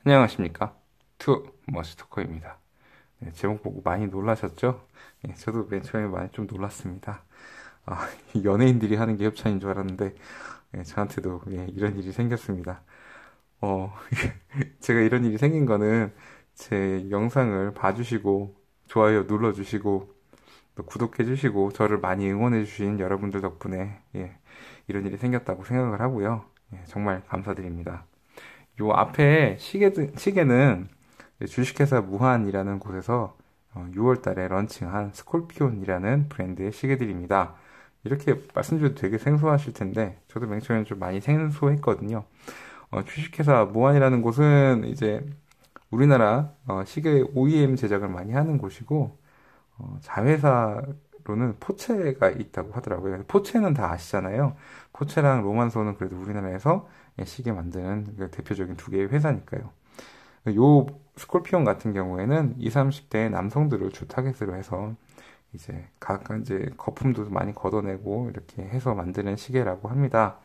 안녕하십니까. 투 머스토커입니다. 네, 제목 보고 많이 놀라셨죠? 네, 저도 맨 처음에 많이 좀 놀랐습니다. 아, 이 연예인들이 하는 게 협찬인 줄 알았는데, 저한테도 이런 일이 생겼습니다. 어, 제가 이런 일이 생긴 거는 제 영상을 봐주시고, 좋아요 눌러주시고, 또 구독해주시고, 저를 많이 응원해주신 여러분들 덕분에, 이런 일이 생겼다고 생각을 하고요. 정말 감사드립니다. 요 앞에 시계는 주식회사 무한이라는 곳에서 6월 달에 런칭한 스콜피온이라는 브랜드의 시계들입니다. 이렇게 말씀드려도 되게 생소하실 텐데, 저도 맨 처음에는 좀 많이 생소했거든요. 주식회사 무한이라는 곳은 이제 우리나라 시계 OEM 제작을 많이 하는 곳이고, 자회사로는 포체가 있다고 하더라고요. 포체는 다 아시잖아요. 포체랑 로만소는 그래도 우리나라에서 시계 만드는 그 대표적인 두 개의 회사니까요. 요 스콜피온 같은 경우에는 20, 30대 남성들을 주 타겟으로 해서 이제 각각 이제 거품도 많이 걷어내고 이렇게 해서 만드는 시계라고 합니다.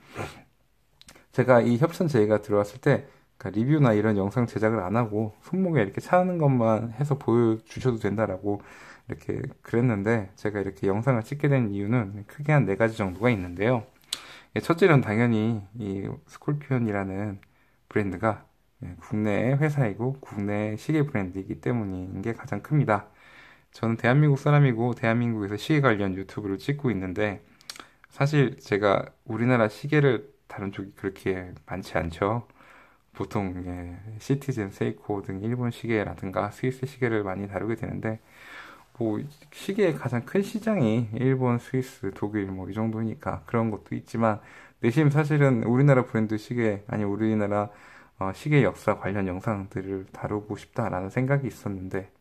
제가 이 협찬 제의가 들어왔을 때 그러니까 리뷰나 이런 영상 제작을 안 하고 손목에 이렇게 차는 것만 해서 보여주셔도 된다라고 이렇게 그랬는데 제가 이렇게 영상을 찍게 된 이유는 크게 한 네 가지 정도가 있는데요. 첫째는 당연히 이 스콜피온이라는 브랜드가 국내 회사이고 국내 시계 브랜드이기 때문인 게 가장 큽니다. 저는 대한민국 사람이고 대한민국에서 시계 관련 유튜브를 찍고 있는데 사실 제가 우리나라 시계를 다룬 쪽이 그렇게 많지 않죠. 보통 시티즌, 세이코 등 일본 시계라든가 스위스 시계를 많이 다루게 되는데 뭐 시계의 가장 큰 시장이 일본, 스위스, 독일 뭐 이 정도니까 그런 것도 있지만 내심 사실은 우리나라 브랜드 시계 아니 우리나라 시계 역사 관련 영상들을 다루고 싶다라는 생각이 있었는데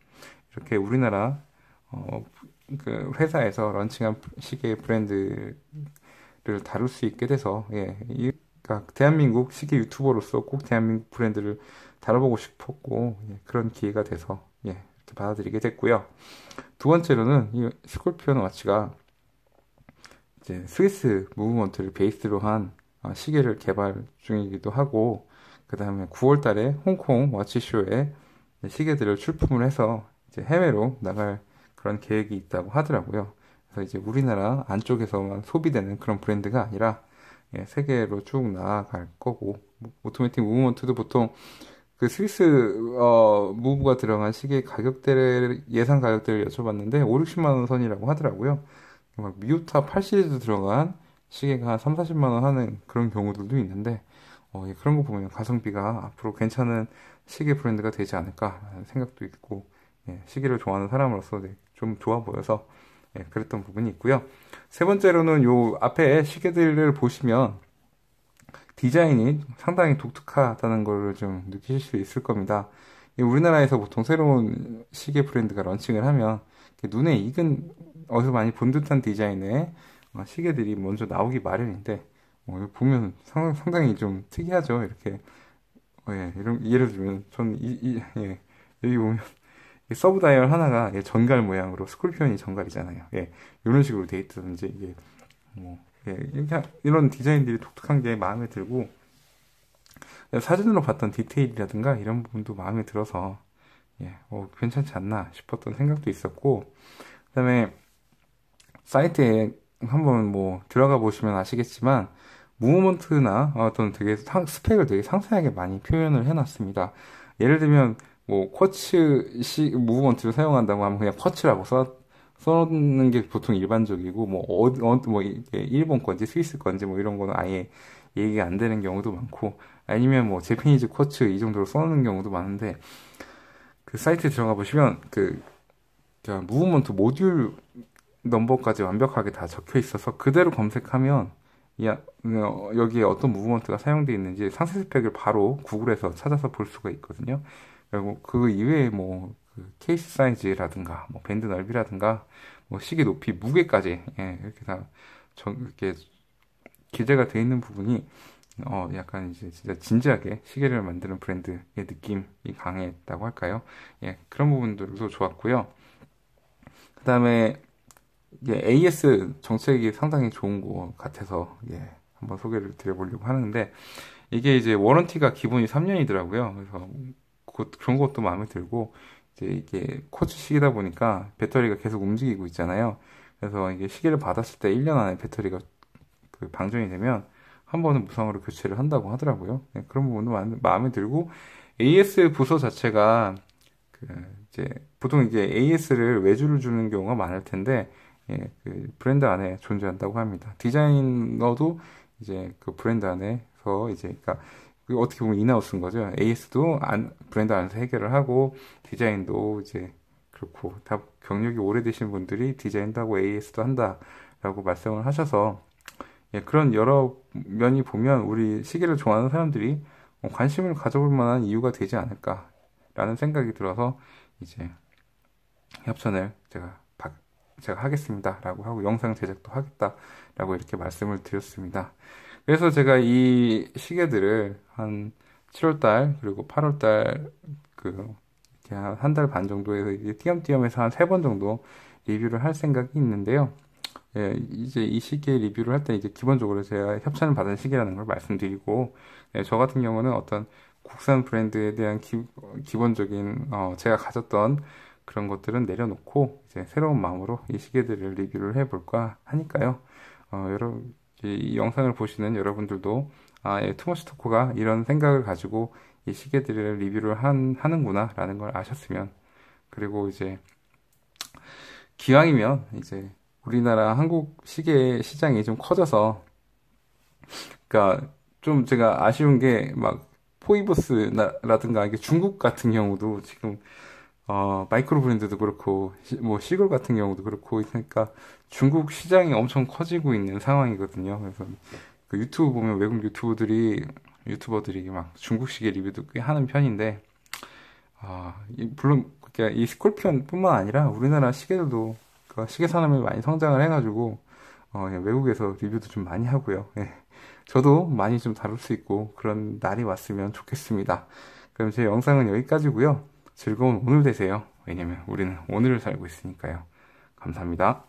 이렇게 우리나라 그 회사에서 런칭한 시계 브랜드를 다룰 수 있게 돼서 그러니까 대한민국 시계 유튜버로서 꼭 대한민국 브랜드를 다뤄보고 싶었고 그런 기회가 돼서 이렇게 받아들이게 됐고요. 두 번째로는 이 스콜피온 와치가 이제 스위스 무브먼트를 베이스로 한 시계를 개발 중이기도 하고 그 다음에 9월 달에 홍콩 와치쇼에 시계들을 출품을 해서 이제 해외로 나갈 그런 계획이 있다고 하더라고요. 그래서 이제 우리나라 안쪽에서만 소비되는 그런 브랜드가 아니라 세계로 쭉 나아갈 거고 오토매틱 무브먼트도 보통 그 스위스 무브가 들어간 시계 가격대를 예상 가격대를 여쭤봤는데 5, 60만 원 선이라고 하더라고요. 막 미우타 8 시리즈 들어간 시계가 한 3, 40만 원 하는 그런 경우들도 있는데 그런 거 보면 가성비가 앞으로 괜찮은 시계 브랜드가 되지 않을까 하는 생각도 있고 시계를 좋아하는 사람으로서 좀 좋아 보여서 그랬던 부분이 있고요. 세 번째로는 요 앞에 시계들을 보시면 디자인이 상당히 독특하다는 걸 좀 느끼실 수 있을 겁니다. 우리나라에서 보통 새로운 시계 브랜드가 런칭을 하면 눈에 익은 어디서 많이 본 듯한 디자인의 시계들이 먼저 나오기 마련인데 보면 상당히 좀 특이하죠. 이렇게 이런 예를 들면 여기 보면 이 서브 다이얼 하나가 전갈 모양으로 스콜피온이 전갈이잖아요. 이런 식으로 돼 있다든지 이게 뭐 이런 디자인들이 독특한 게 마음에 들고 사진으로 봤던 디테일이라든가 이런 부분도 마음에 들어서 괜찮지 않나 싶었던 생각도 있었고 그다음에 사이트에 한번 뭐 들어가 보시면 아시겠지만 무브먼트나 어떤 되게 스펙을 되게 상세하게 많이 표현을 해놨습니다. 예를 들면 뭐 쿼츠 무브먼트를 사용한다고 하면 그냥 쿼츠라고 써놓는 게 보통 일반적이고 뭐 이게 일본 건지 스위스 건지 뭐 이런 거는 아예 얘기가 안 되는 경우도 많고 아니면 뭐 제페니즈 쿼츠 이 정도로 써놓는 경우도 많은데 그 사이트에 들어가 보시면 그 무브먼트 모듈 넘버까지 완벽하게 다 적혀 있어서 그대로 검색하면 여기에 어떤 무브먼트가 사용되어 있는지 상세 스펙을 바로 구글에서 찾아서 볼 수가 있거든요. 그리고 그 이외에 뭐 그 케이스 사이즈라든가 뭐 밴드 넓이라든가 뭐 시계 높이 무게까지 이렇게 다 이렇게 기재가 되어 있는 부분이 약간 이제 진짜 진지하게 시계를 만드는 브랜드의 느낌이 강했다고 할까요? 그런 부분들도 좋았고요. 그다음에 AS 정책이 상당히 좋은 것 같아서 한번 소개를 드려보려고 하는데 이게 이제 워런티가 기본이 3년이더라고요. 그래서 그런 것도 마음에 들고, 이제 이게 쿼츠 시계다 보니까 배터리가 계속 움직이고 있잖아요. 그래서 이게 시계를 받았을 때 1년 안에 배터리가 그 방전이 되면 한 번은 무상으로 교체를 한다고 하더라고요. 네, 그런 부분도 마음에 들고, AS 부서 자체가 그 이제 보통 이게 AS를 외주를 주는 경우가 많을 텐데, 예, 그 브랜드 안에 존재한다고 합니다. 디자이너도 이제 그 브랜드 안에서 이제 그러니까 그 어떻게 보면 인하우스인 거죠. AS도 브랜드 안에서 해결을 하고, 디자인도 이제 그렇고, 다 경력이 오래되신 분들이 디자인도 하고 AS도 한다라고 말씀을 하셔서, 예, 그런 여러 면이 보면 우리 시계를 좋아하는 사람들이 관심을 가져볼 만한 이유가 되지 않을까라는 생각이 들어서 이제 협찬을 제가 하겠습니다라고 하고 영상 제작도 하겠다라고 이렇게 말씀을 드렸습니다. 그래서 제가 이 시계들을 한 7월달 그리고 8월달 그 한 달 반 정도에서 이제 띄엄띄엄해서 한 3번 정도 리뷰를 할 생각이 있는데요. 예, 이제 이 시계 리뷰를 할 때 이제 기본적으로 제가 협찬을 받은 시계라는 걸 말씀드리고, 예, 저 같은 경우는 어떤 국산 브랜드에 대한 기본적인 제가 가졌던 그런 것들은 내려놓고 이제 새로운 마음으로 이 시계들을 리뷰를 해볼까 하니까요. 이 영상을 보시는 여러분들도 예, 투머치 토크가 이런 생각을 가지고 이 시계들을 리뷰를 하는구나 라는 걸 아셨으면, 그리고 이제 기왕이면 이제 우리나라 한국 시계 시장이 좀 커져서, 그러니까 좀 제가 아쉬운 게 막 포이보스라든가 이게 중국 같은 경우도 지금 마이크로 브랜드도 그렇고 뭐 시골 같은 경우도 그렇고, 그러니까 중국 시장이 엄청 커지고 있는 상황이거든요. 그래서 그 유튜브 보면 외국 유튜버들이 막 중국 시계 리뷰도 꽤 하는 편인데, 물론 이 스콜피언뿐만 아니라 우리나라 시계들도 그 시계 산업이 많이 성장을 해가지고 예, 외국에서 리뷰도 좀 많이 하고요. 예. 저도 많이 좀 다룰 수 있고 그런 날이 왔으면 좋겠습니다. 그럼 제 영상은 여기까지고요. 즐거운 오늘 되세요. 왜냐면 우리는 오늘을 살고 있으니까요. 감사합니다.